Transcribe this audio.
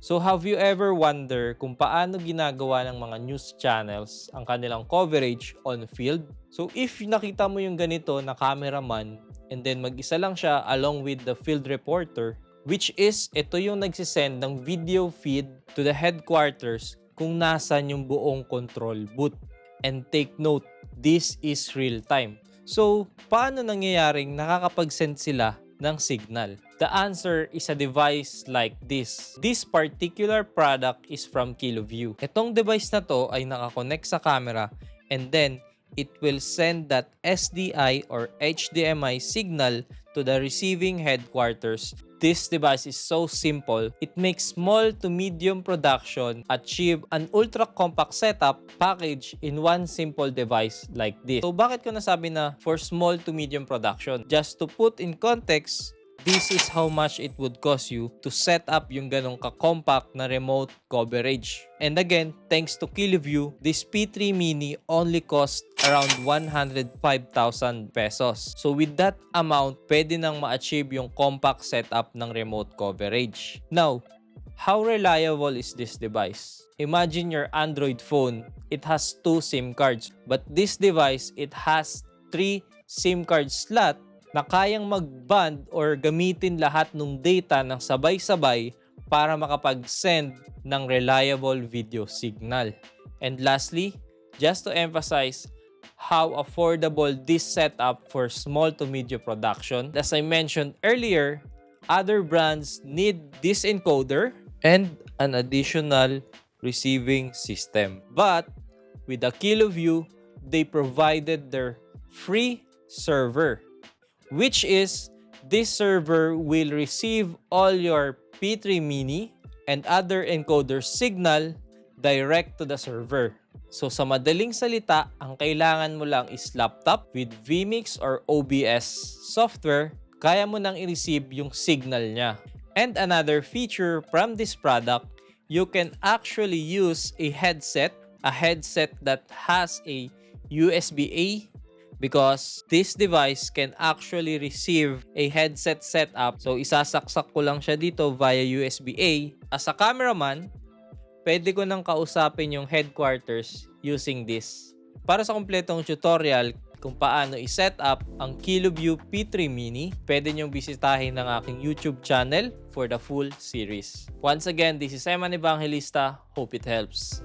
So have you ever wonder kung paano ginagawa ng mga news channels ang kanilang coverage on field? So if nakita mo yung ganito na cameraman and then mag-isa lang siya along with the field reporter, which is ito yung nagsisend ng video feed to the headquarters kung nasan yung buong control booth. And take note, this is real time. So, paano nangyayaring nakakapag-send sila ng signal? The answer is a device like this. This particular product is from KiloView. Itong device na to ay nakakonect sa camera and then it will send that SDI or HDMI signal to the receiving headquarters. This device is so simple, it makes small to medium production achieve an ultra-compact setup package in one simple device like this. So bakit ko nasabi na for small to medium production? Just to put in context, this is how much it would cost you to set up yung ganong ka-compact na remote coverage. And again, thanks to KiloView, this P3 Mini only cost around 105,000 pesos. So with that amount, pwede nang ma-achieve yung compact setup ng remote coverage. Now, how reliable is this device? Imagine your Android phone, it has 2 SIM cards. But this device, it has 3 SIM card slot na kayang mag-band or gamitin lahat ng data ng sabay-sabay para makapag-send ng reliable video signal. And lastly, just to emphasize how affordable this setup for small to medium production. As I mentioned earlier, other brands need this encoder and an additional receiving system. But with the KiloView, they provided their free server, which is this server will receive all your P3 Mini and other encoder signal direct to the server. So sa madaling salita, ang kailangan mo lang is laptop with vMix or OBS software, kaya mo nang i-receive yung signal niya. And another feature from this product, you can actually use a headset that has a USB-A, because this device can actually receive a headset setup. So isasaksak ko lang siya dito via USB-A. As a cameraman, pwede ko nang kausapin yung headquarters using this. Para sa kumpletong tutorial kung paano i-set up ang KiloView P3 Mini, pwede nyong bisitahin ng aking YouTube channel for the full series. Once again, this is Eman Evangelista. Hope it helps.